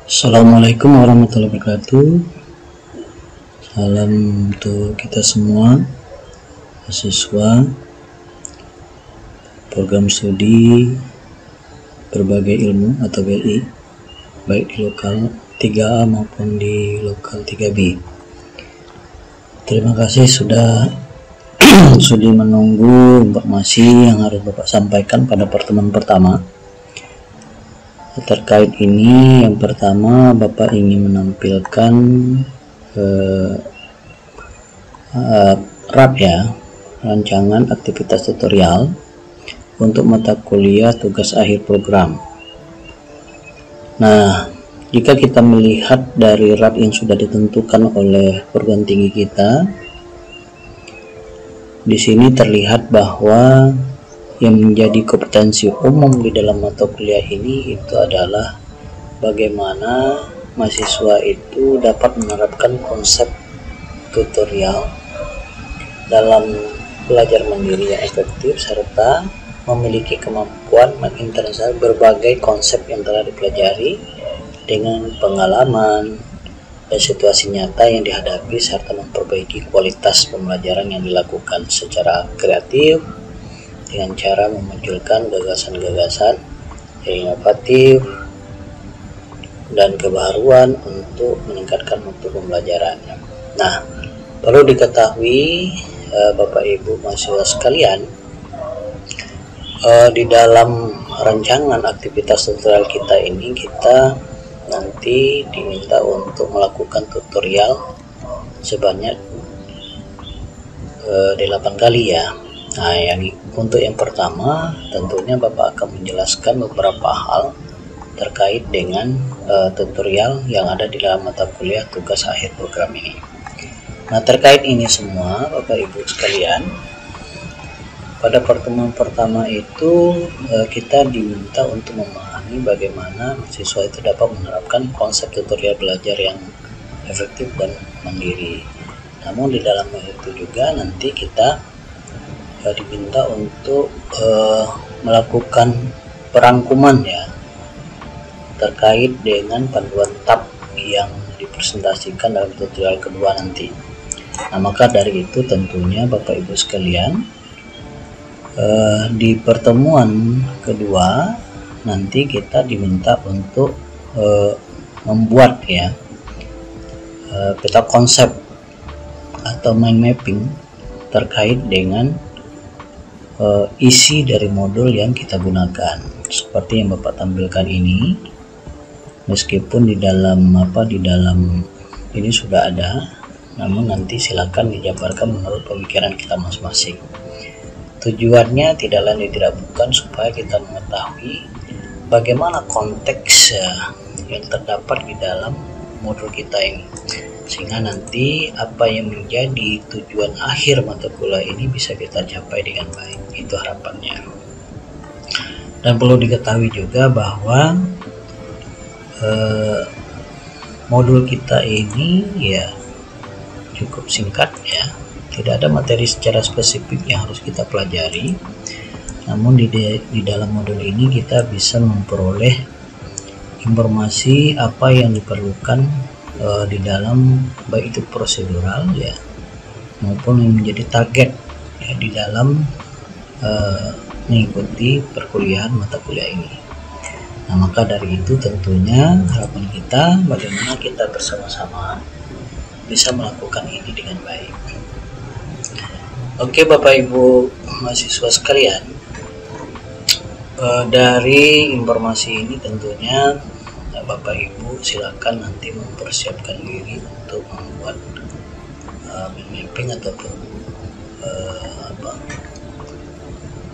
Assalamualaikum warahmatullahi wabarakatuh. Salam untuk kita semua, mahasiswa program studi berbagai ilmu atau BI, baik di lokal 3A maupun di lokal 3B. Terima kasih sudah sudah menunggu informasi yang harus Bapak sampaikan pada pertemuan pertama. Terkait ini, yang pertama Bapak ingin menampilkan RAP ya, rancangan aktivitas tutorial untuk mata kuliah tugas akhir program. Nah, jika kita melihat dari RAP yang sudah ditentukan oleh perguruan tinggi kita, di sini terlihat bahwa yang menjadi kompetensi umum di dalam mata kuliah ini itu adalah bagaimana mahasiswa itu dapat menerapkan konsep tutorial dalam belajar mandiri yang efektif serta memiliki kemampuan mengintegrasikan berbagai konsep yang telah dipelajari dengan pengalaman dan situasi nyata yang dihadapi serta memperbaiki kualitas pembelajaran yang dilakukan secara kreatif dengan cara memunculkan gagasan-gagasan yang inovatif dan kebaruan untuk meningkatkan mutu pembelajaran. Nah, perlu diketahui Bapak Ibu mahasiswa sekalian, di dalam rancangan aktivitas tutorial kita ini, kita nanti diminta untuk melakukan tutorial sebanyak 8 kali ya. Nah, untuk yang pertama tentunya Bapak akan menjelaskan beberapa hal terkait dengan tutorial yang ada di dalam mata kuliah tugas akhir program ini. Nah, terkait ini semua Bapak Ibu sekalian, pada pertemuan pertama itu kita diminta untuk memahami bagaimana mahasiswa itu dapat menerapkan konsep tutorial belajar yang efektif dan mandiri. Namun di dalam itu juga nanti kita diminta untuk melakukan perangkuman ya terkait dengan panduan tab yang dipresentasikan dalam tutorial kedua nanti. Nah, maka dari itu tentunya Bapak Ibu sekalian, di pertemuan kedua nanti kita diminta untuk membuat ya peta konsep atau mind mapping terkait dengan isi dari modul yang kita gunakan seperti yang Bapak tampilkan ini. Meskipun di dalam ini sudah ada, namun nanti silakan dijabarkan menurut pemikiran kita masing-masing. Tujuannya tidak lain tidak bukan supaya kita mengetahui bagaimana konteks yang terdapat di dalam modul kita ini, sehingga nanti apa yang menjadi tujuan akhir mata kuliah ini bisa kita capai dengan baik. Itu harapannya. Dan perlu diketahui juga bahwa modul kita ini ya cukup singkat ya, tidak ada materi secara spesifik yang harus kita pelajari. Namun di dalam modul ini kita bisa memperoleh informasi apa yang diperlukan di dalam baik itu prosedural ya maupun yang menjadi target ya di dalam mengikuti perkuliahan mata kuliah ini. Nah, maka dari itu tentunya harapan kita bagaimana kita bersama-sama bisa melakukan ini dengan baik. Oke Bapak Ibu mahasiswa sekalian, dari informasi ini tentunya Bapak Ibu silakan nanti mempersiapkan diri untuk membuat mapping ataupun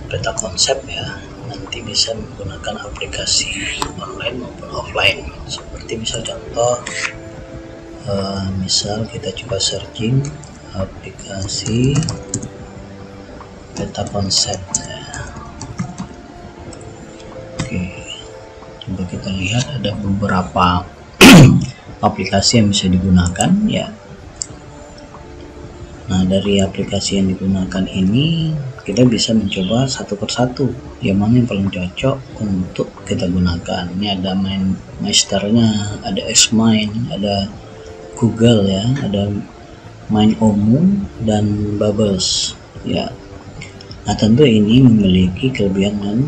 peta konsep ya. Nanti bisa menggunakan aplikasi online maupun offline. Seperti misal contoh, misal kita coba searching aplikasi peta konsep ya. Oke, coba kita lihat ada beberapa aplikasi yang bisa digunakan ya. Nah, dari aplikasi yang digunakan ini kita bisa mencoba satu persatu yang mana yang paling cocok untuk kita gunakan. Ini ada MindMeisternya, ada Xmind, ada Google ya, ada MindOmu dan Bubbles ya. Nah, tentu ini memiliki kelebihan dan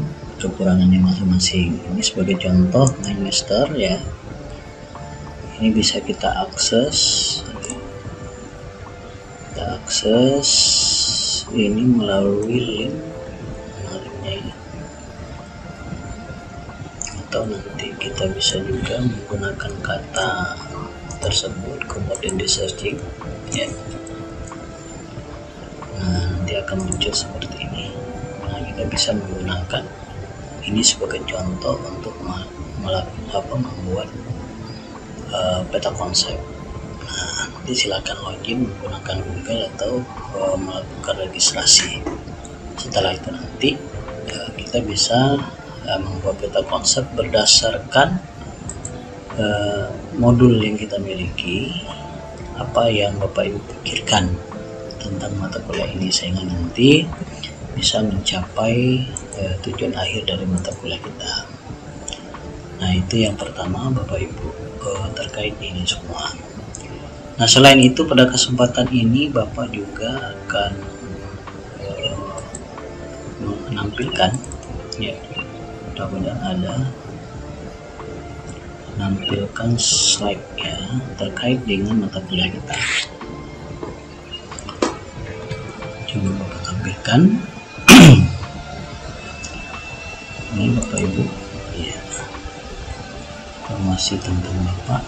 kekurangannya masing-masing. Ini sebagai contoh MindMeister ya. Ini bisa kita akses. Kita akses ini melalui link ini. Atau nanti kita bisa juga menggunakan kata tersebut kemudian di searching ya. Nah, nanti akan muncul seperti ini. Nah, kita bisa menggunakan ini sebagai contoh untuk membuat peta konsep. Nah, nanti silakan login menggunakan Google atau melakukan registrasi. Setelah itu nanti kita bisa membuat peta konsep berdasarkan modul yang kita miliki, apa yang Bapak Ibu pikirkan tentang mata kuliah ini, sehingga nanti bisa mencapai tujuan akhir dari mata kuliah kita. Nah, itu yang pertama Bapak Ibu terkait ini semua. Nah, selain itu pada kesempatan ini Bapak juga akan menampilkan ya, mudah-mudahan ada menampilkan slide ya terkait dengan mata kuliah kita. Coba Bapak tampilkan. Ini Bapak Ibu ya, informasi tentang Bapak.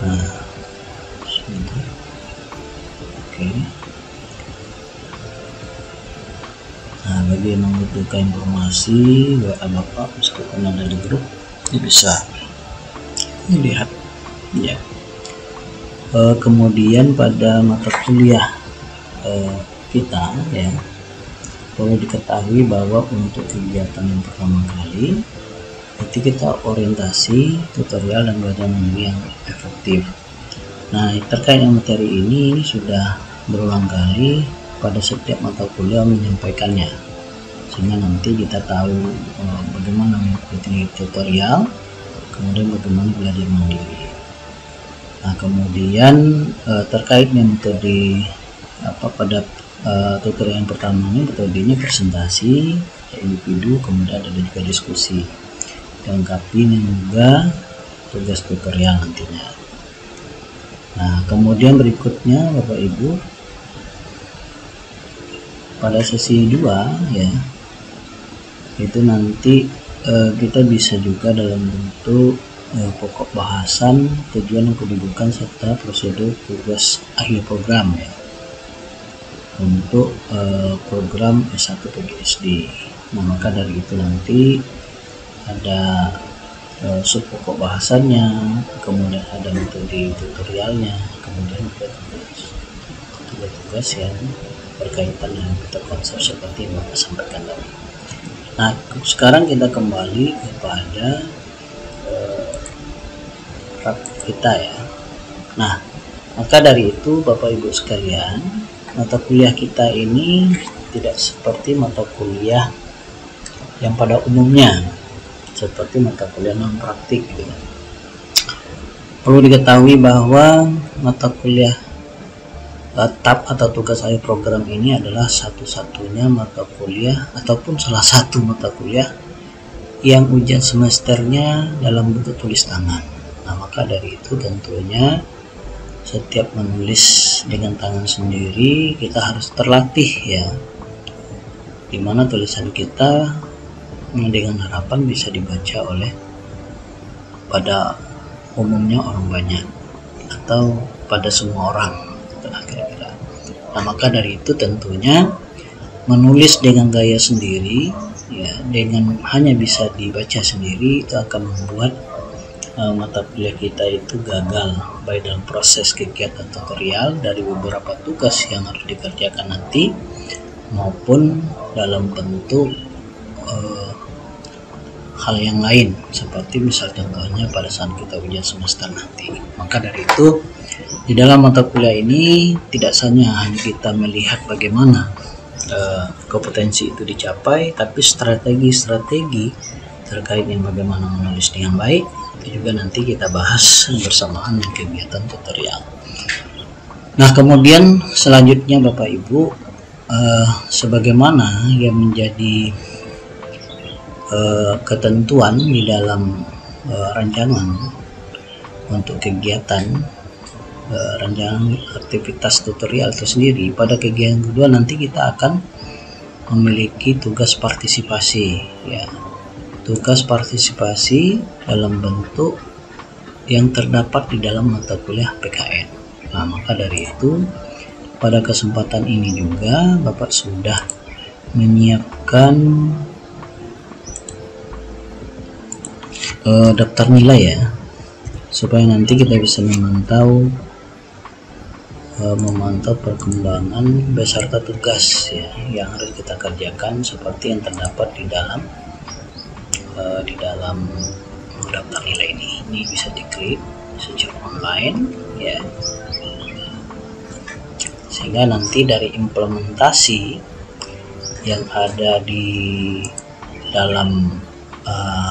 Nah, sebentar. Oke. Nah, bagi yang membutuhkan informasi WA Bapak meskipun ada di grup, ini bisa dilihat ya. Kemudian pada mata kuliah kita ya, perlu diketahui bahwa untuk kegiatan yang pertama kali itu kita orientasi, tutorial, dan belajar yang efektif. Nah, terkait dengan materi ini sudah berulang kali pada setiap mata kuliah menyampaikannya, sehingga nanti kita tahu bagaimana mengikuti tutorial, kemudian bagaimana belajar mandiri. Nah, kemudian terkait dengan metode pada tutorial yang pertama ini, metodenya presentasi individu, kemudian ada juga diskusi, dilengkapi dengan juga tugas tutorial nantinya. Nah, kemudian berikutnya Bapak Ibu, pada sesi 2 ya, itu nanti kita bisa juga dalam bentuk pokok bahasan, tujuan dan kedudukan serta prosedur tugas akhir program ya, untuk program S1 PGSD. Nah, maka dari itu nanti ada sub pokok bahasannya, kemudian ada metode tutorialnya, kemudian juga tugas-tugas yang berkaitan dengan peta konsep seperti yang Bapak sampaikan tadi. Nah, sekarang kita kembali kepada praktik kita ya. Nah, maka dari itu Bapak Ibu sekalian, mata kuliah kita ini tidak seperti mata kuliah yang pada umumnya, seperti mata kuliah non praktik gitu. Perlu diketahui bahwa mata kuliah TAP atau tugas akhir program ini adalah satu-satunya mata kuliah ataupun salah satu mata kuliah yang ujian semesternya dalam bentuk tulis tangan. Nah, maka dari itu tentunya setiap menulis dengan tangan sendiri kita harus terlatih ya, dimana tulisan kita dengan harapan bisa dibaca oleh pada umumnya orang banyak atau pada semua orang kira-kira. Nah, maka dari itu tentunya menulis dengan gaya sendiri ya, dengan hanya bisa dibaca sendiri, itu akan membuat mata kuliah kita itu gagal, baik dalam proses kegiatan tutorial dari beberapa tugas yang harus dikerjakan nanti, maupun dalam bentuk hal yang lain, seperti misal contohnya pada saat kita ujian semester nanti. Maka dari itu Di dalam mata kuliah ini tidak hanya kita melihat bagaimana kompetensi itu dicapai, tapi strategi-strategi terkait dengan bagaimana menulis dengan baik itu juga nanti kita bahas bersamaan dengan kegiatan tutorial. Nah, kemudian selanjutnya Bapak Ibu, sebagaimana yang menjadi ketentuan di dalam rancangan untuk kegiatan rancangan aktivitas tutorial itu sendiri, pada kegiatan kedua nanti kita akan memiliki tugas partisipasi, ya, tugas partisipasi dalam bentuk yang terdapat di dalam mata kuliah PKN. Nah, maka dari itu pada kesempatan ini juga Bapak sudah menyiapkan daftar nilai ya, supaya nanti kita bisa memantau perkembangan beserta tugas ya yang harus kita kerjakan seperti yang terdapat di dalam daftar nilai ini. Ini bisa diklik secara online ya, sehingga nanti dari implementasi yang ada di dalam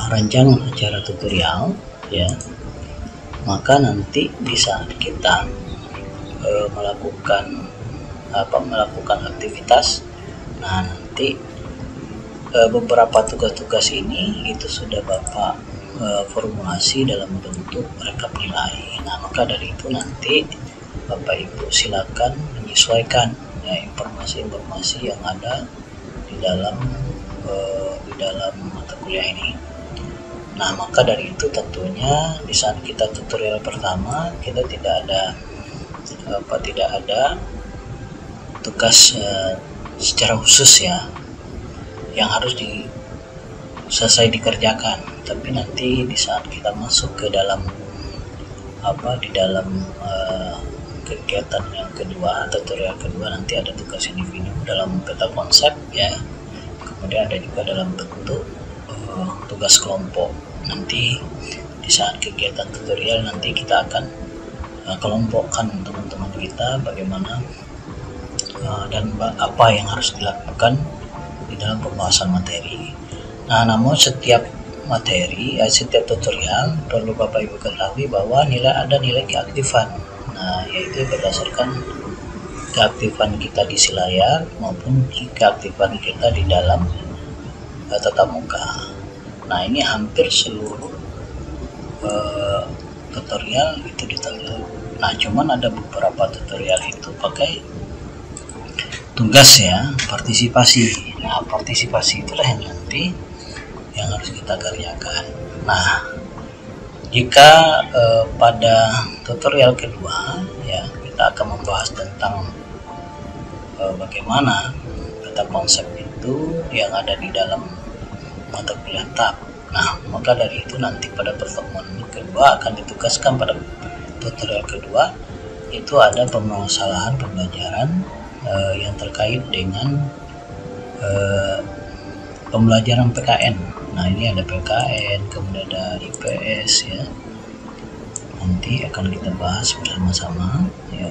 rancangan acara tutorial ya, maka nanti di saat kita melakukan aktivitas, nah nanti beberapa tugas-tugas ini itu sudah Bapak formulasi dalam bentuk rekap nilai. Nah, maka dari itu nanti Bapak Ibu silakan menyesuaikan ya informasi-informasi yang ada di dalam mata kuliah ini. Nah, maka dari itu tentunya di saat kita tutorial pertama kita tidak ada tugas secara khusus ya yang harus selesai dikerjakan, tapi nanti di saat kita masuk ke dalam kegiatan yang kedua, tutorial kedua, nanti ada tugas individu dalam peta konsep ya, kemudian ada juga dalam bentuk tugas kelompok. Nanti di saat kegiatan tutorial nanti kita akan kelompokkan teman-teman kita bagaimana dan apa yang harus dilakukan di dalam pembahasan materi. Nah, namun setiap setiap tutorial perlu Bapak Ibu ketahui bahwa ada nilai keaktifan. Nah, yaitu berdasarkan keaktifan kita di si layar maupun keaktifan kita di dalam tatap muka. Nah, ini hampir seluruh tutorial itu ditentu. Nah, cuman ada beberapa tutorial itu pakai tugas ya, partisipasi. Nah, partisipasi itulah yang nanti yang harus kita kerjakan. Nah, jika pada tutorial kedua ya kita akan membahas tentang bagaimana peta konsep itu yang ada di dalam mata kuliah TAP. Nah, maka dari itu nanti pada pertemuan kedua akan ditugaskan pada tutorial kedua itu ada permasalahan pembelajaran yang terkait dengan pembelajaran PKN. Nah, ini ada PKN, kemudian ada IPS ya. Nanti akan kita bahas bersama-sama ya.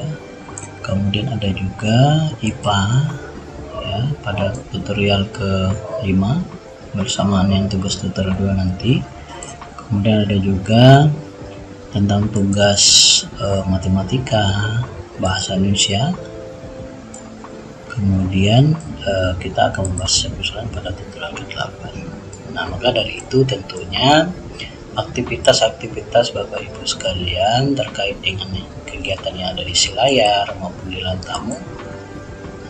Kemudian ada juga IPA ya pada tutorial ke-5 bersamaan yang tugas tutorial 2 nanti. Kemudian ada juga tentang tugas matematika, bahasa Indonesia. Kemudian kita akan membahas usulan pada tutorial ke-8. Nah, maka dari itu tentunya aktivitas-aktivitas Bapak Ibu sekalian terkait dengan kegiatan yang ada di si layar maupun di ruang tamu,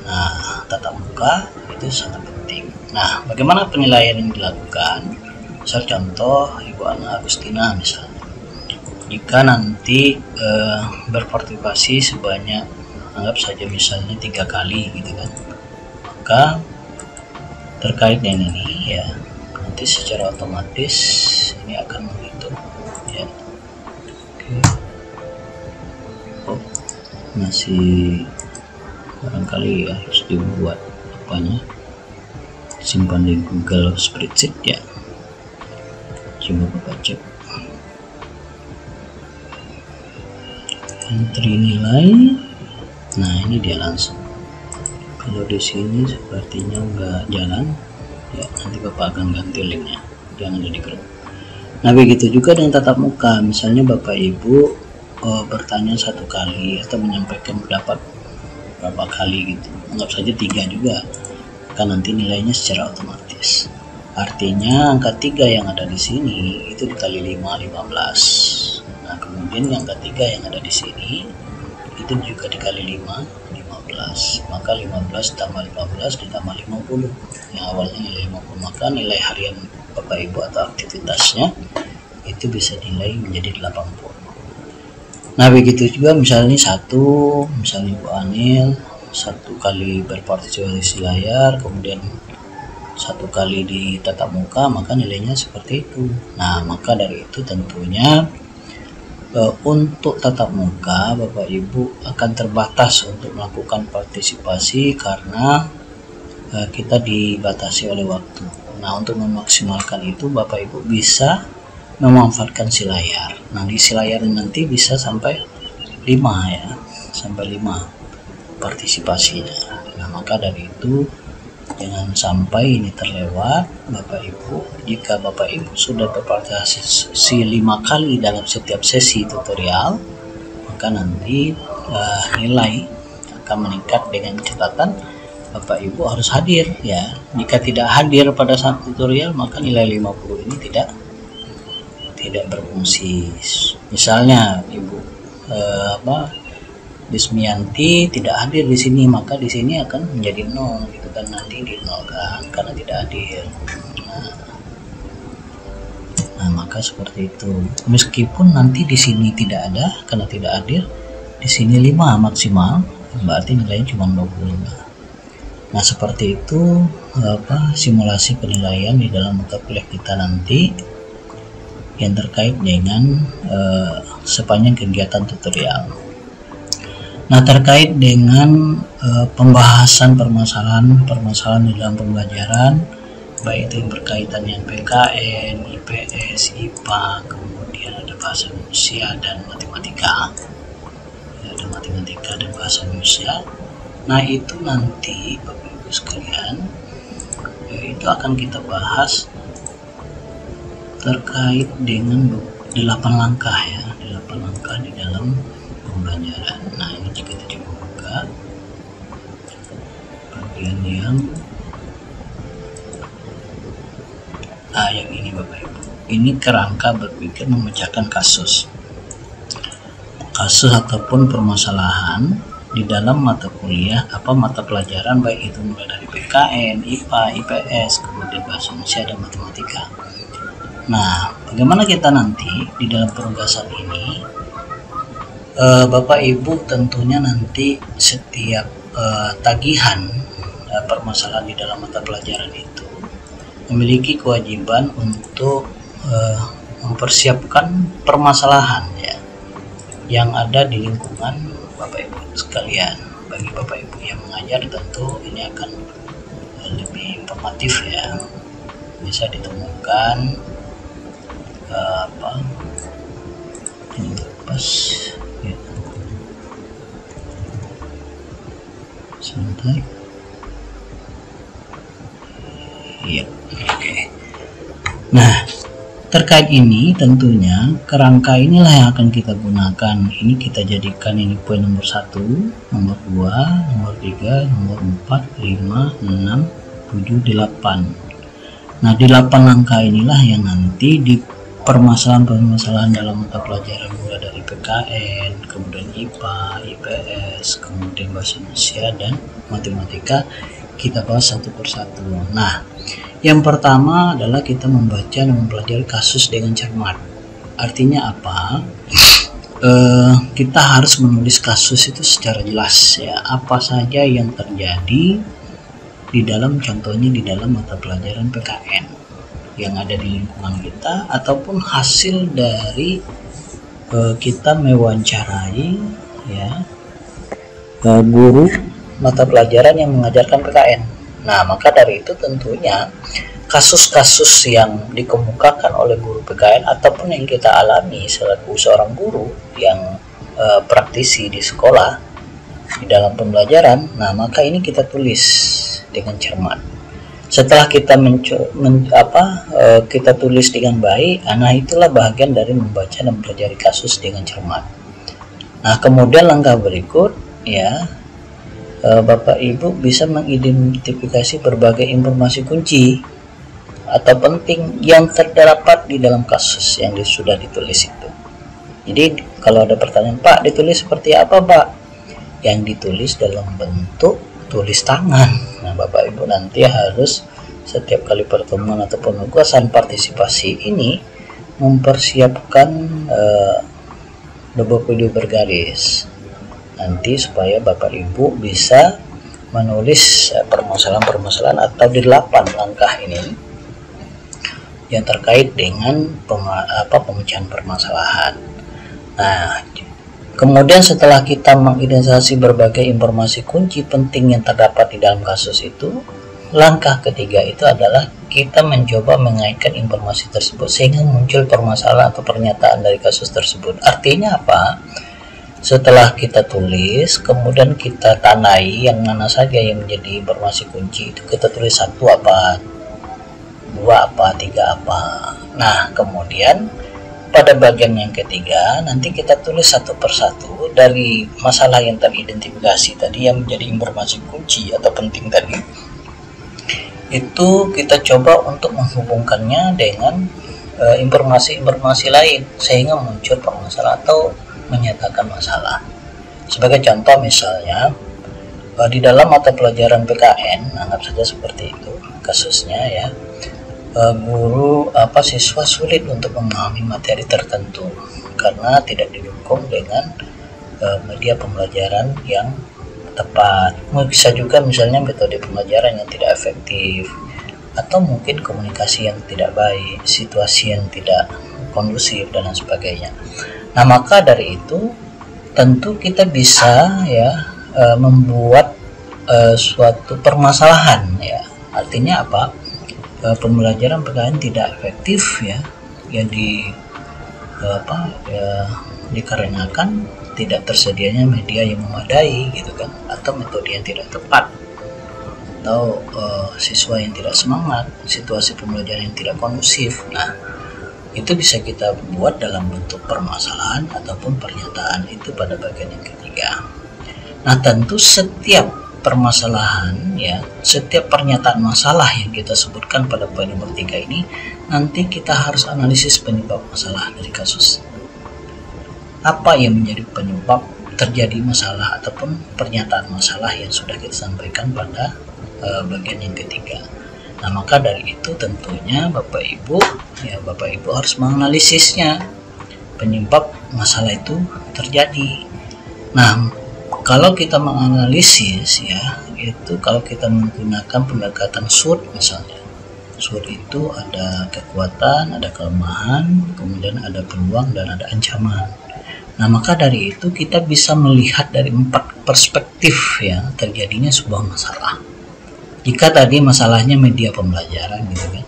nah tatap muka itu sangat penting. Nah, bagaimana penilaian yang dilakukan? Misal contoh Ibu Ana Agustina misalnya, jika nanti berpartisipasi sebanyak anggap saja misalnya 3 kali gitu kan, maka terkait dengan ini ya nanti secara otomatis ini akan menghitung ya. Oke. Oh, masih barangkali ya harus dibuat apanya, simpan di Google Spreadsheet ya, coba Bapak cek. entry nilai. Nah, ini dia langsung. Kalau di sini sepertinya nggak jalan ya, nanti Bapak akan ganti linknya yang ada di grup. Nah, begitu juga dengan tatap muka. Misalnya Bapak Ibu bertanya satu kali atau menyampaikan pendapat berapa kali gitu, anggap saja 3 juga, kan nanti nilainya secara otomatis. Artinya angka 3 yang ada di sini itu dikali 5, 15. Nah, kemudian yang ketiga yang ada di sini itu juga dikali 5, 15. Maka 15 tambah 15 ditambah 50. Yang awalnya nilai 50, maka nilai harian Bapak Ibu atau aktivitasnya itu bisa nilai menjadi 80. Nah, begitu juga misalnya misalnya Bu Anil 1 kali berpartisipasi layar, kemudian 1 kali di tatap muka, maka nilainya seperti itu. Nah, maka dari itu tentunya untuk tatap muka Bapak Ibu akan terbatas untuk melakukan partisipasi karena kita dibatasi oleh waktu. Nah, untuk memaksimalkan itu Bapak Ibu bisa memanfaatkan si layar. Nah, di si layar nanti bisa sampai 5 ya, sampai 5 partisipasinya. Nah, maka dari itu jangan sampai ini terlewat Bapak Ibu. Jika Bapak Ibu sudah berpartisipasi 5 kali dalam setiap sesi tutorial, maka nanti nilai akan meningkat dengan catatan Bapak Ibu harus hadir ya. Jika tidak hadir pada saat tutorial, maka nilai 50 ini tidak berfungsi. Misalnya Ibu Bismianti tidak hadir di sini, maka di sini akan menjadi 0 gitu kan, nanti di 0 kan karena tidak hadir. Nah, maka seperti itu. Meskipun nanti di sini tidak ada karena tidak hadir, di sini 5 maksimal, berarti nilainya cuma 25. Nah, seperti itu simulasi penilaian di dalam mata kuliah kita nanti yang terkait dengan sepanjang kegiatan tutorial. Nah, terkait dengan pembahasan permasalahan di dalam pembelajaran, baik itu yang berkaitan dengan PKN, IPS, IPA, kemudian ada bahasa Indonesia dan matematika. Ada matematika dan bahasa Indonesia. Nah, itu nanti Bapak Ibu sekalian, itu akan kita bahas terkait dengan 8 langkah ya, 8 langkah di dalam pembelajaran. Nah, ini jika kita coba buka bagian yang ini Bapak Ibu, ini kerangka berpikir memecahkan kasus ataupun permasalahan di dalam mata kuliah mata pelajaran, baik itu mulai dari PKN, IPA, IPS, kemudian bahasa Indonesia dan matematika. Nah, bagaimana kita nanti di dalam penugasan ini, Bapak Ibu tentunya nanti setiap tagihan permasalahan di dalam mata pelajaran itu memiliki kewajiban untuk mempersiapkan permasalahan ya yang ada di lingkungan Bapak Ibu sekalian. Bagi Bapak Ibu yang mengajar tentu ini akan lebih informatif ya, bisa ditemukan ini pas ya. Sebentar ya, oke. Nah, terkait ini tentunya kerangka inilah yang akan kita gunakan. Ini kita jadikan ini poin nomor 1, nomor 2, nomor 3, nomor 4, 5, 6, 7, 8. Nah, di 8 langkah inilah yang nanti di permasalahan dalam mata pelajaran mulai dari PKN, kemudian IPA, IPS, kemudian bahasa Indonesia dan matematika kita bahas satu persatu. Nah, yang pertama adalah kita membaca dan mempelajari kasus dengan cermat. Artinya apa? Kita harus menulis kasus itu secara jelas ya, apa saja yang terjadi di dalam, contohnya di dalam mata pelajaran PKN yang ada di lingkungan kita, ataupun hasil dari kita mewawancarai ya guru mata pelajaran yang mengajarkan PKN. Nah, maka dari itu tentunya kasus-kasus yang dikemukakan oleh guru PKN ataupun yang kita alami selaku seorang guru yang praktisi di sekolah di dalam pembelajaran, nah maka ini kita tulis dengan cermat. Setelah kita kita tulis dengan baik, nah itulah bagian dari membaca dan mempelajari kasus dengan cermat. Nah kemudian langkah berikut ya, Bapak Ibu bisa mengidentifikasi berbagai informasi kunci atau penting yang terdapat di dalam kasus yang sudah ditulis itu. Jadi kalau ada pertanyaan, Pak, ditulis seperti apa, Pak? Yang ditulis dalam bentuk tulis tangan. Nah, Bapak Ibu nanti harus setiap kali pertemuan atau penugasan partisipasi ini mempersiapkan double video bergaris nanti supaya Bapak Ibu bisa menulis permasalahan-permasalahan atau 8 langkah ini yang terkait dengan pemecahan permasalahan. Nah, kemudian setelah kita mengidentifikasi berbagai informasi kunci penting yang terdapat di dalam kasus itu, langkah ketiga itu adalah kita mencoba mengaitkan informasi tersebut sehingga muncul permasalahan atau pernyataan dari kasus tersebut. Artinya apa? Setelah kita tulis, kemudian kita tandai yang mana saja yang menjadi informasi kunci itu, kita tulis 1 apa, 2 apa, 3 apa. Nah kemudian pada bagian yang ketiga nanti kita tulis satu persatu dari masalah yang teridentifikasi tadi yang menjadi informasi kunci atau penting tadi, itu kita coba untuk menghubungkannya dengan informasi-informasi lain sehingga muncul permasalahan atau menyatakan masalah. Sebagai contoh misalnya di dalam mata pelajaran PKN, anggap saja seperti itu kasusnya ya, siswa sulit untuk memahami materi tertentu karena tidak didukung dengan media pembelajaran yang tepat. Bisa juga misalnya metode pembelajaran yang tidak efektif, atau mungkin komunikasi yang tidak baik, situasi yang tidak kondusif dan lain sebagainya. Nah maka dari itu tentu kita bisa ya membuat suatu permasalahan ya. Artinya apa? Pembelajaran PKN tidak efektif ya, yang dikarenakan tidak tersedianya media yang memadai gitu kan, atau metode yang tidak tepat, atau siswa yang tidak semangat, situasi pembelajaran yang tidak kondusif. Nah itu bisa kita buat dalam bentuk permasalahan ataupun pernyataan itu pada bagian yang ketiga. Nah tentu setiap permasalahan ya, setiap pernyataan masalah yang kita sebutkan pada poin nomor 3 ini nanti kita harus analisis penyebab masalah dari kasus. Apa yang menjadi penyebab terjadi masalah ataupun pernyataan masalah yang sudah kita sampaikan pada bagian yang ketiga. Nah maka dari itu tentunya Bapak Ibu harus menganalisisnya penyebab masalah itu terjadi. Nah kalau kita menganalisis ya, itu kalau kita menggunakan pendekatan SWOT misalnya. SWOT itu ada kekuatan, ada kelemahan, kemudian ada peluang dan ada ancaman. Nah maka dari itu kita bisa melihat dari 4 perspektif ya terjadinya sebuah masalah. Jika tadi masalahnya media pembelajaran gitu kan,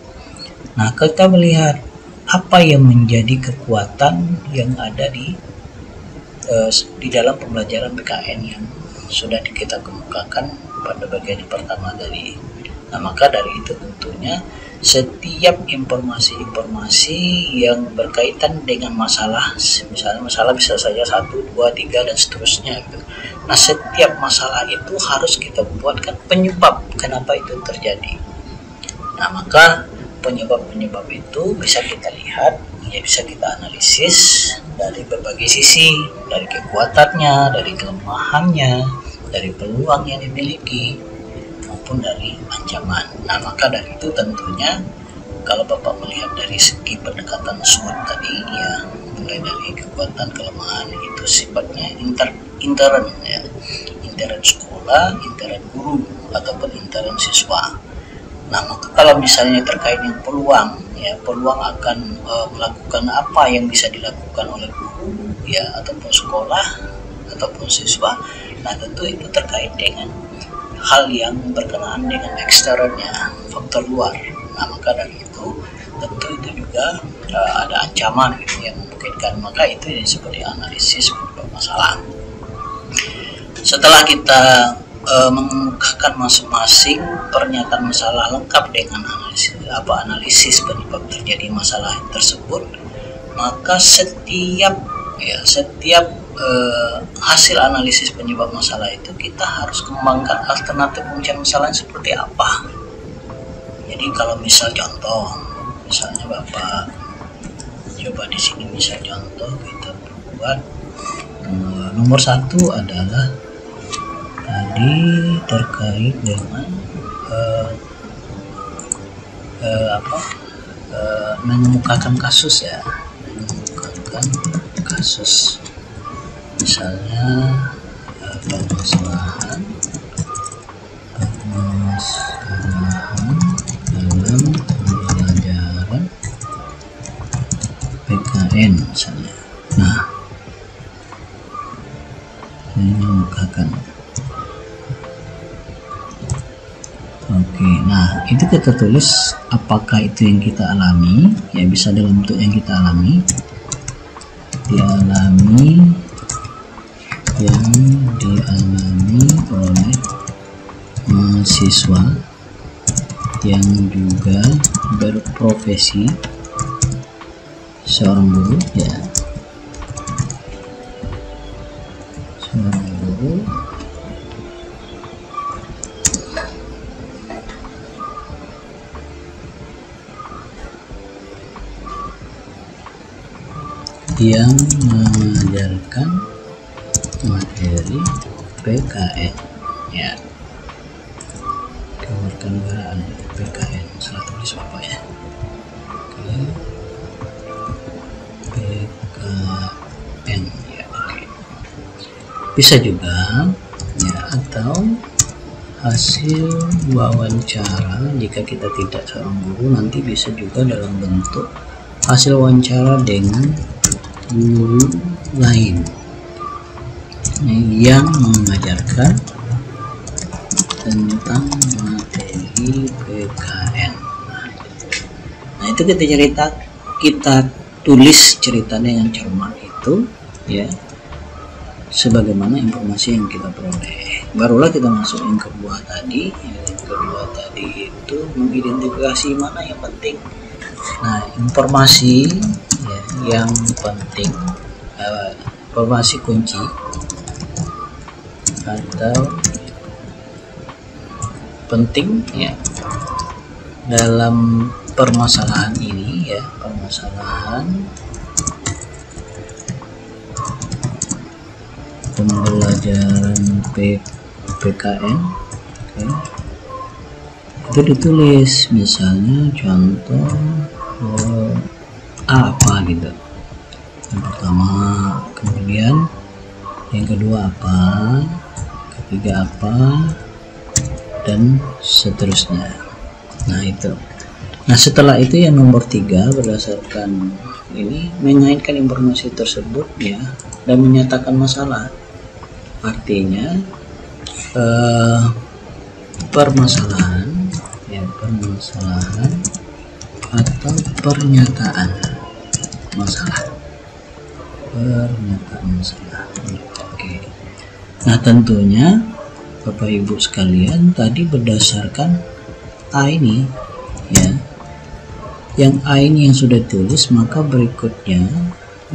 nah kita melihat apa yang menjadi kekuatan yang ada di dalam pembelajaran PKN yang sudah kita kemukakan pada bagian yang pertama tadi. Nah maka dari itu tentunya setiap informasi-informasi yang berkaitan dengan masalah, misalnya masalah bisa saja 1, 2, 3 dan seterusnya gitu. Nah setiap masalah itu harus kita buatkan penyebab kenapa itu terjadi. Nah maka penyebab-penyebab itu bisa kita lihat, ya bisa kita analisis dari berbagai sisi, dari kekuatannya, dari kelemahannya, dari peluang yang dimiliki, maupun dari ancaman. Nah maka dari itu tentunya kalau Bapak melihat dari segi pendekatan SWOT tadi ya, mulai dari kekuatan, kelemahan, itu sifatnya intern ya, intern sekolah, intern guru ataupun intern siswa. Nah maka kalau misalnya terkait dengan peluang ya, peluang akan melakukan apa yang bisa dilakukan oleh guru ya, ataupun sekolah ataupun siswa. Nah tentu itu terkait dengan hal yang berkenaan dengan eksternnya, faktor luar. Nah maka dari itu tentu itu juga ada ancaman gitu yang memungkinkan, maka itu disebut analisis penyebab masalah. Setelah kita mengemukakan masing-masing pernyataan masalah lengkap dengan analisis penyebab terjadi masalah tersebut, maka setiap hasil analisis penyebab masalah itu kita harus kembangkan alternatif penyelesaian masalahnya seperti apa. Jadi kalau misal contoh, misalnya Bapak coba di sini misal contoh kita buat nomor 1 adalah tadi terkait dengan mengemukakan kasus ya, mengemukakan kasus, misalnya permasalahan dalam pembelajaran PKN misalnya. Nah, mengemukakan. Oke, nah itu kita tulis apakah itu yang kita alami, ya bisa dalam bentuk yang kita alami, yang dialami oleh mahasiswa yang juga berprofesi seorang guru, ya, seorang guru yang mengajarkan materi PKN, ya, kewarganegaraan PKN, salah tulis Bapak ya, PKN ya, oke. Bisa juga ya, atau hasil wawancara jika kita tidak seorang guru, nanti bisa juga dalam bentuk hasil wawancara dengan guru lain yang mengajarkan tentang materi PKN. Nah itu kita tulis ceritanya yang cermat itu, ya, sebagaimana informasi yang kita peroleh. Barulah kita masuk yang kedua tadi. Yang kedua tadi itu mengidentifikasi mana yang penting. Nah, informasi ya, yang penting, informasi kunci atau penting ya dalam permasalahan ini, ya, permasalahan pembelajaran PKN, okay. Itu ditulis misalnya contoh apa gitu, yang pertama, kemudian yang kedua apa, ketiga apa, dan seterusnya. Nah itu. Nah setelah itu yang nomor 3, berdasarkan ini mengaitkan informasi tersebut ya dan menyatakan masalah. Artinya permasalahan ya, permasalahan atau pernyataan masalah, pernyataan masalah. Oke. Nah tentunya Bapak Ibu sekalian tadi berdasarkan A ini ya, yang A ini yang sudah ditulis, maka berikutnya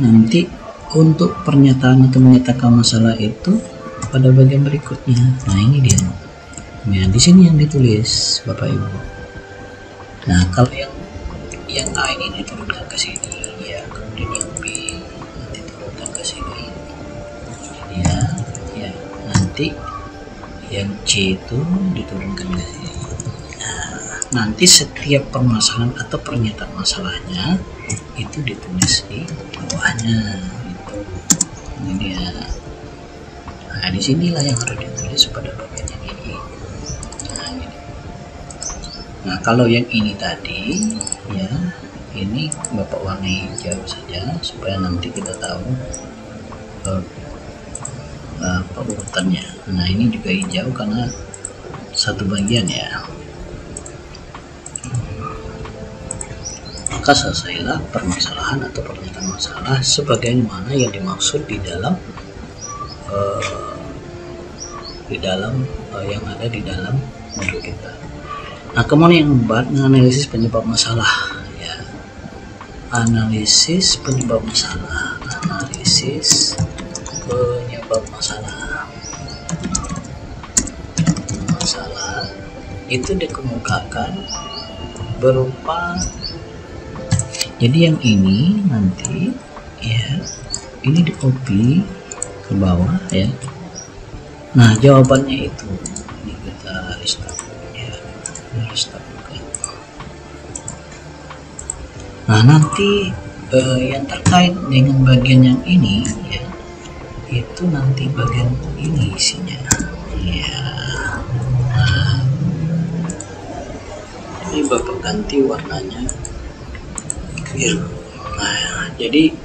nanti untuk pernyataan atau menyatakan masalah itu pada bagian berikutnya. Nah ini dia, nah di sini yang ditulis Bapak Ibu. Nah kalau yang A ini diturunkan ke sini ya, kemudian yang B nanti turunkan ke sini ya, ya nanti yang C itu diturunkan ke sini. Nanti setiap permasalahan atau pernyataan masalahnya itu ditulis di bawahnya gitu. Ini dia. Nah disinilah yang harus ditulis pada bagian yang ini. Nah, ini. Nah kalau yang ini tadi ya, ini Bapak warnai hijau saja supaya nanti kita tahu apa urutannya. Nah ini juga hijau karena satu bagian ya. Maka selesailah permasalahan atau pernyataan masalah sebagaimana yang dimaksud di dalam di dalam yang ada di dalam modul kita. Nah, kemudian yang keempat, analisis penyebab masalah ya. Analisis penyebab masalah. Analisis penyebab masalah. Masalah itu dikemukakan berupa, jadi yang ini nanti ya, ini di copy ke bawah ya. Nah, jawabannya itu ini kita restart ya, restart juga. Nah, nanti yang terkait dengan bagian yang ini ya, itu nanti bagian ini isinya ya. Nah, ini Bapak ganti warnanya biru. Nah, jadi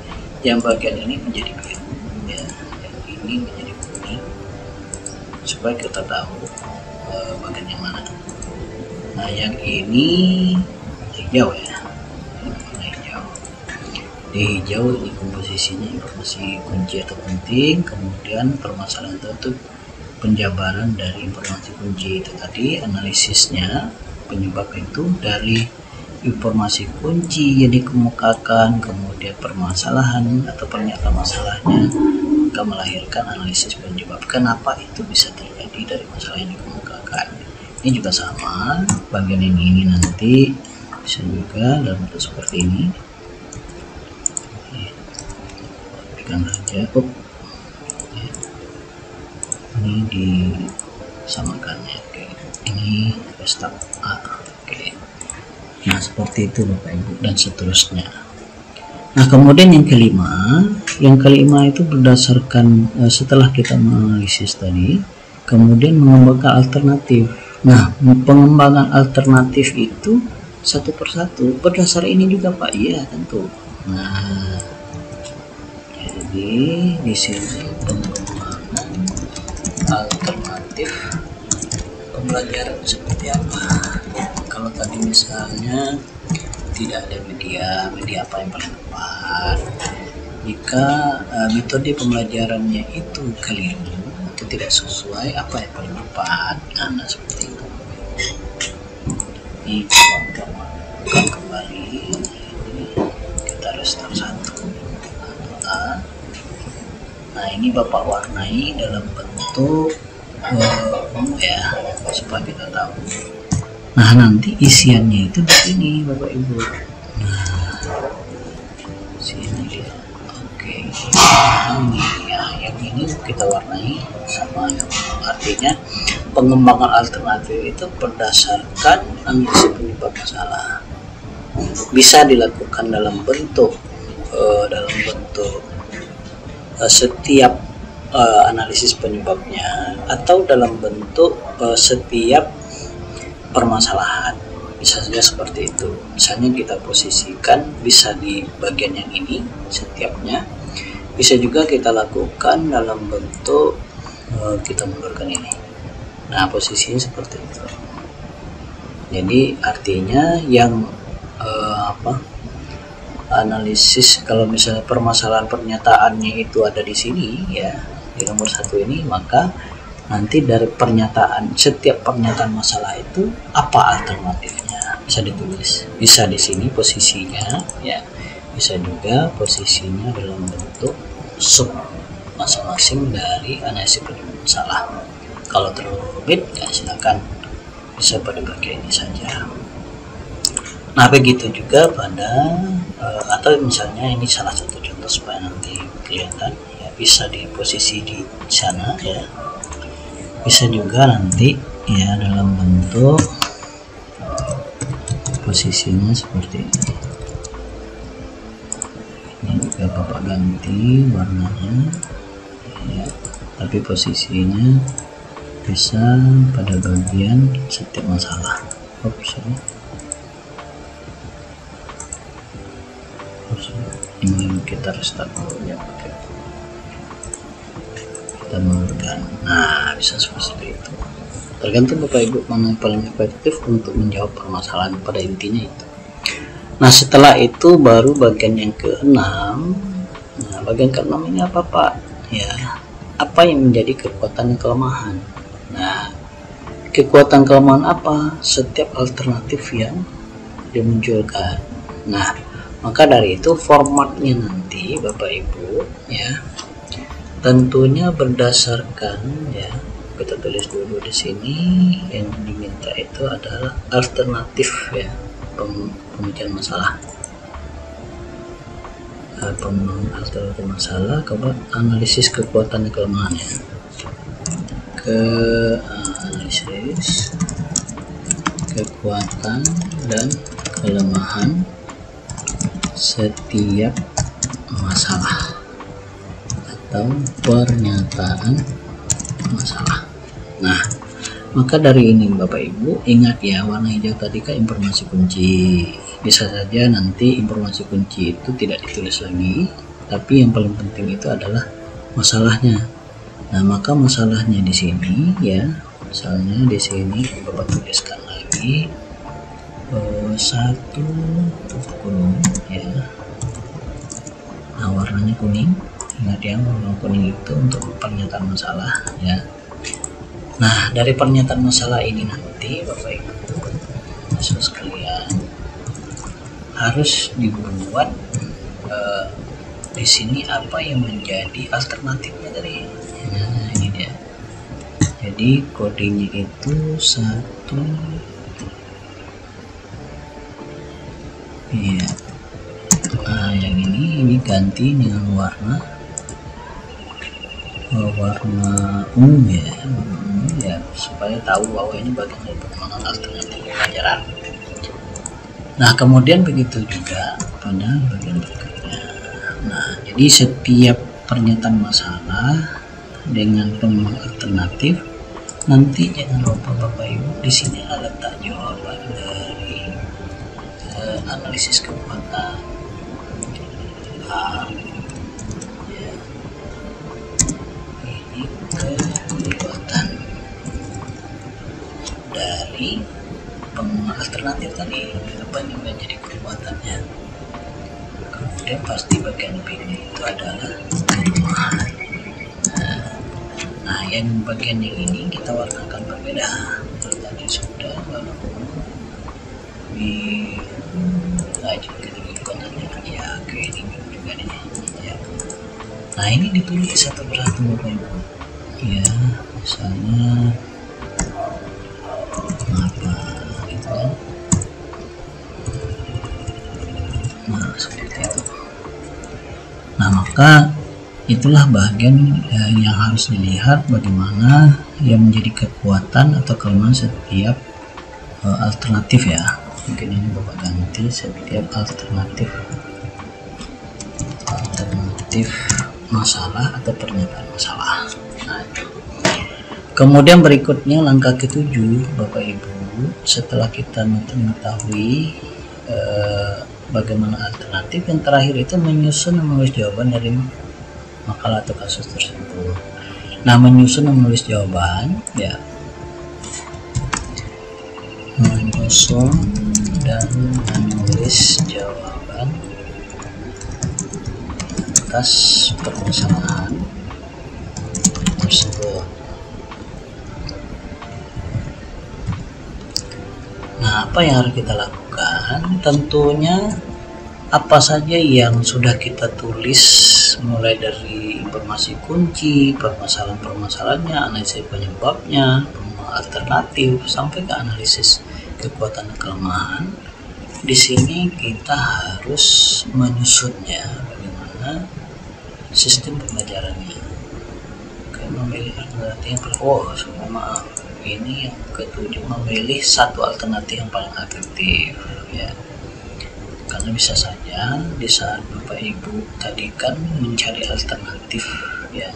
yang bagian ini menjadi biru ya, yang ini menjadi kuning, supaya kita tahu bagian yang mana. Nah, yang ini hijau ya, warna hijau. Di hijau ini komposisinya informasi kunci atau penting, kemudian permasalahan itu penjabaran dari informasi kunci itu tadi, analisisnya penyebab itu dari informasi kunci yang dikemukakan, kemudian permasalahan atau pernyataan masalahnya, maka melahirkan analisis penyebab kenapa itu bisa terjadi dari masalah yang dikemukakan. Ini juga sama, bagian yang ini nanti bisa juga dalam bentuk seperti ini. Pegang saja, ini disamakan ya. Oke, ini step A. Oke. Nah, seperti itu Bapak Ibu, dan seterusnya. Nah, kemudian yang kelima itu berdasarkan setelah kita menganalisis tadi, kemudian mengembangkan alternatif. Nah, pengembangan alternatif itu satu persatu berdasar ini juga Pak, iya tentu. Nah, jadi di sini pengembangan alternatif pembelajaran seperti apa. Kalau tadi misalnya tidak ada media apa yang paling tepat, jika metode pembelajarannya itu keliru atau tidak sesuai, apa yang paling tepat. Nah, seperti itu. Ini kita bukan kembali, ini kita restart satu atau A. Nah, ini Bapak warnai dalam bentuk ya, supaya kita tahu. Nah, nanti isiannya itu di sini Bapak Ibu. Nah, sini dia. Oke. Ini ya, yang ini kita warnai sama yang artinya pengembangan alternatif itu berdasarkan analisis penyebab masalah. Bisa dilakukan dalam bentuk setiap analisis penyebabnya, atau dalam bentuk setiap permasalahan, bisa saja seperti itu. Misalnya kita posisikan bisa di bagian yang ini setiapnya, bisa juga kita lakukan dalam bentuk kita mundurkan ini. Nah, posisinya seperti itu. Jadi artinya yang analisis, kalau misalnya permasalahan pernyataannya itu ada di sini ya, di nomor 1 ini, maka nanti dari pernyataan, setiap pernyataan masalah itu apa alternatifnya bisa ditulis, bisa di sini posisinya ya, bisa juga posisinya dalam bentuk sub masing-masing dari analisis penyebab masalah. Kalau terlalu rumit ya silakan bisa pada bagian ini saja. Nah, begitu juga pada atau misalnya ini salah satu contoh supaya nanti kelihatan ya, bisa di posisi di sana ya, bisa juga nanti ya dalam bentuk posisinya seperti ini. Ini juga Bapak ganti warnanya ya, tapi posisinya bisa pada bagian setiap masalah. Ini kita restart dulu ya, kita menggunakan. Nah, bisa seperti itu. Tergantung Bapak Ibu mana yang paling efektif untuk menjawab permasalahan, pada intinya itu. Nah, setelah itu baru bagian yang ke-6. Nah, bagian ke-6 ini apa Pak? Ya, apa yang menjadi kekuatan dan kelemahan. Nah, kekuatan kelemahan apa setiap alternatif yang dimunculkan. Nah, maka dari itu formatnya nanti Bapak Ibu ya, tentunya berdasarkan ya, kita tulis dulu di sini yang diminta itu adalah alternatif ya, pemikiran masalah. Alternatif masalah, kemudian analisis kekuatan dan kelemahannya. Analisis kekuatan dan kelemahan setiap masalah atau pernyataan masalah. Nah, maka dari ini Bapak Ibu ingat ya, warna hijau tadi kan informasi kunci. Bisa saja nanti informasi kunci itu tidak ditulis lagi, tapi yang paling penting itu adalah masalahnya. Nah, maka masalahnya di sini ya, misalnya di sini Bapak tuliskan lagi satu kurung ya. Nah, warnanya kuning. Ingat ya, warna kuning itu untuk pernyataan masalah ya. Nah, dari pernyataan masalah ini nanti Bapak Ibu mahasiswa sekalian harus dibuat di sini apa yang menjadi alternatifnya tadi. Nah, ini dia. Jadi kodenya itu satu ya. Nah, yang ini ganti dengan warna ungu ya, supaya tahu bahwa ini bagian dari pengembangan alternatif pelajaran. Nah, kemudian begitu juga pada bagian berikutnya. Nah, jadi setiap pernyataan masalah dengan pengembangan alternatif, nanti jangan lupa Bapak Ibu di sini ada letak jawaban dari analisis kekuatan ya. Ini kekuatan dari pengembangan alternatif tadi, apa yang menjadi kekuatannya. Kemudian pasti bagian B itu adalah kelemahan. Nah, yang bagian yang ini kita warnakan berbeda. Tadi sudah warna ungu, biru, lanjut ke kekuatannya ya, oke, ini juga nih ya. Nah, ini ditulis satu persatu Bapak Ibu ya, misalnya apa gitu kan. Nah, seperti itu. Nah, maka itulah bagian yang harus dilihat, bagaimana yang menjadi kekuatan atau kelemahan setiap alternatif ya. Mungkin ini Bapak ganti setiap alternatif masalah atau pernyataan masalah. Nah, kemudian berikutnya langkah ke-7 Bapak Ibu, setelah kita mengetahui bagaimana alternatif, yang terakhir itu menyusun dan menulis jawaban dari makalah atau kasus tersebut. Nah, menyusun dan menulis jawaban ya, menyusun dan menulis jawaban atas permasalahan tersebut. Nah, apa yang harus kita lakukan? Tentunya apa saja yang sudah kita tulis, mulai dari informasi kunci, permasalahan-permasalahannya, analisis penyebabnya, alternatif, sampai ke analisis kekuatan dan kelemahan. Di sini kita harus menyusunnya, bagaimana sistem pembelajarannya. Memilih alternatif yang ini yang ke-7, memilih satu alternatif yang paling efektif ya. Karena bisa saja di saat Bapak Ibu tadi kan mencari alternatif ya,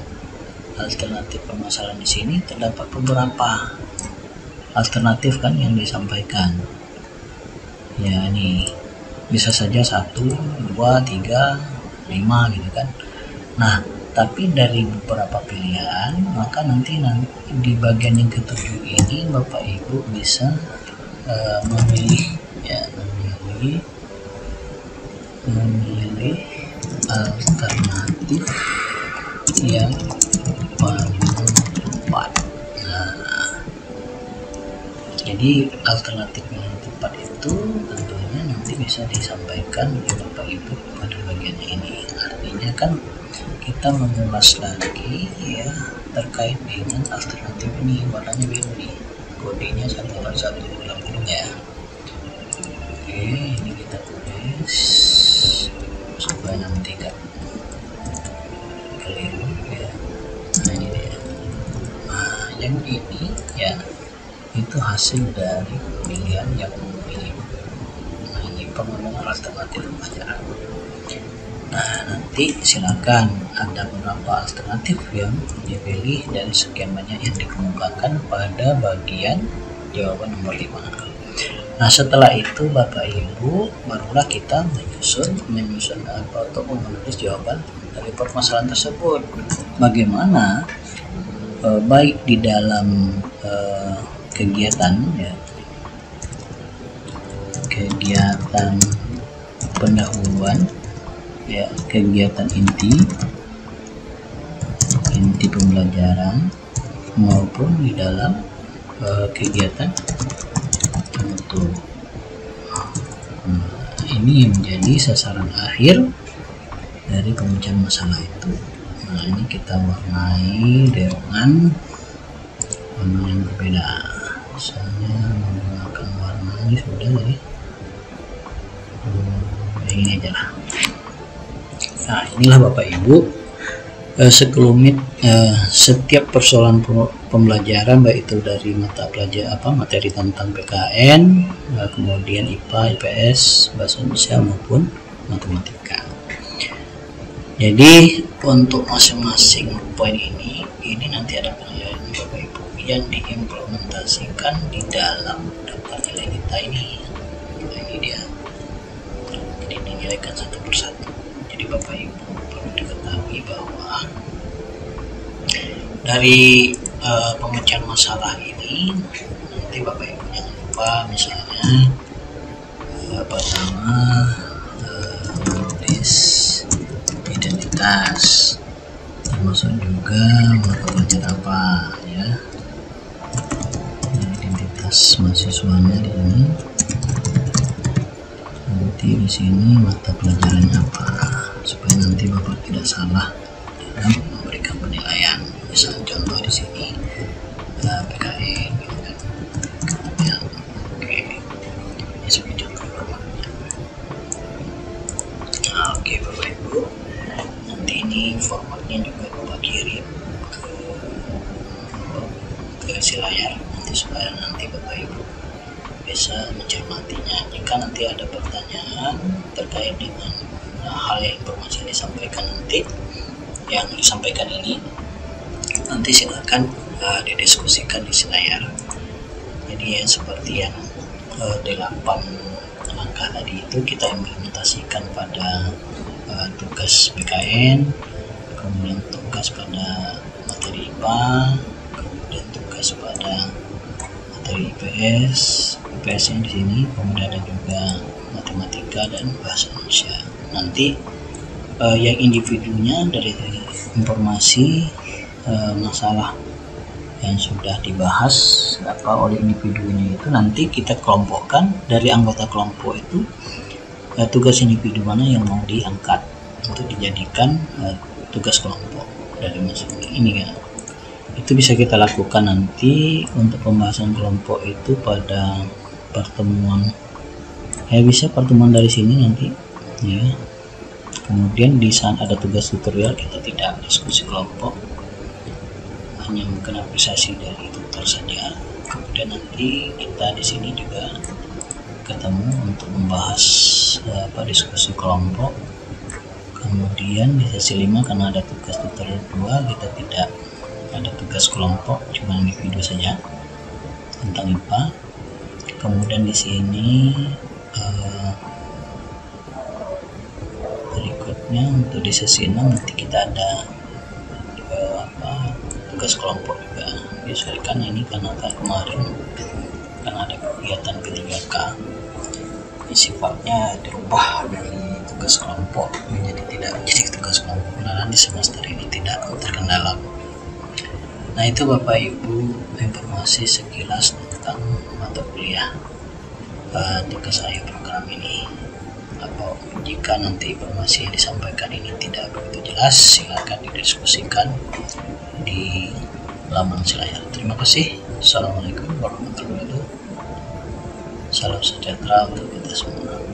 alternatif permasalahan di sini terdapat beberapa alternatif kan yang disampaikan ya. Ini bisa saja 1, 2, 3, 5 gitu kan. Nah, tapi dari beberapa pilihan, maka nanti di bagian yang ke-7 ini Bapak Ibu bisa memilih ya, memilih alternatif yang volume 4. Nah, jadi alternatif yang tepat itu tentunya nanti bisa disampaikan oleh Bapak Ibu pada bagian ini. Artinya kan kita mengulas lagi ya terkait dengan alternatif ini. Warnanya biru nih, kodenya 180 ya. Oke, ini kita tulis supaya nanti gak keliru ya. Nah ini dia. Nah yang ini ya itu hasil dari pemilihan yang memilih. Nah ini pengembangan alternatif pelajaran. Nah nanti silakan ada beberapa alternatif yang dipilih dari sekian banyak yang dikemukakan pada bagian jawaban nomor 5. Nah setelah itu Bapak Ibu barulah kita menyusun atau menulis jawaban dari permasalahan tersebut. Bagaimana baik di dalam kegiatan ya, kegiatan pendahuluan ya, kegiatan inti pembelajaran maupun di dalam kegiatan penutup. Ini yang menjadi sasaran akhir dari pemecahan masalah itu. Nah ini kita warnai dengan warna yang berbeda, misalnya menggunakan warna ini sudah ya, ini aja lah. Nah inilah Bapak Ibu sekelumit setiap persoalan pembelajaran, baik itu dari mata pelajaran materi tentang PKN, kemudian IPA, IPS, bahasa Indonesia maupun matematika. Jadi untuk masing-masing poin ini nanti ada penilaian Bapak Ibu yang diimplementasikan di dalam daftar nilai kita ini. Ini dia. Jadi dinilaikan satu persatu. Jadi Bapak Ibu perlu diketahui bahwa dari pemecahan masalah ini nanti Bapak Ibu jangan lupa misalnya pertama menulis identitas, termasuk juga mata pelajaran apa ya, identitas mahasiswanya di sini, nanti di sini mata pelajarannya apa, supaya nanti Bapak tidak salah dalam memberikan penilaian. Misal contoh di sini PKN gitu kan ya. Oke, ini sebagai contoh formatnya. Nah, oke Bapak Ibu, nanti ini formatnya juga Bapak kirim ke isi layar nanti, supaya nanti Bapak Ibu bisa mencermatinya. Jika nanti ada pertanyaan terkait dengan hal yang informasi yang disampaikan nanti silakan didiskusikan di layar. Jadi ya seperti yang 8 langkah tadi itu kita implementasikan pada tugas PKN, kemudian tugas pada materi IPA, kemudian tugas pada materi IPS yang di sini, kemudian ada juga matematika dan bahasa Indonesia. Nanti yang individunya dari informasi masalah yang sudah dibahas oleh individunya itu nanti kita kelompokkan dari anggota kelompok itu, tugas individu mana yang mau diangkat untuk dijadikan tugas kelompok dari masing ini ya. Itu bisa kita lakukan nanti untuk pembahasan kelompok itu pada pertemuan ya, bisa pertemuan dari sini nanti ya. Kemudian di saat ada tugas tutorial kita tidak diskusi kelompok, hanya mungkin apresiasi dari tutor saja. Kemudian nanti kita di sini juga ketemu untuk membahas diskusi kelompok. Kemudian di sesi 5 karena ada tugas tutorial 2, kita tidak ada tugas kelompok, cuma individu saja tentang IPA. Kemudian di sini berikutnya untuk di sesi 6 nanti kita ada tugas kelompok juga disesuaikan ini karena kemarin karena ada kegiatan P3K ini sifatnya dirubah dari tugas kelompok menjadi tidak menjadi tugas kelompok, karena di semester ini tidak terkendala. Nah, itu Bapak Ibu informasi sekilas tentang mata kuliah tugas akhir program ini. Jika nanti informasi yang disampaikan ini tidak begitu jelas, silakan didiskusikan di laman layar. Terima kasih. Assalamualaikum warahmatullahi wabarakatuh. Salam sejahtera untuk kita semua.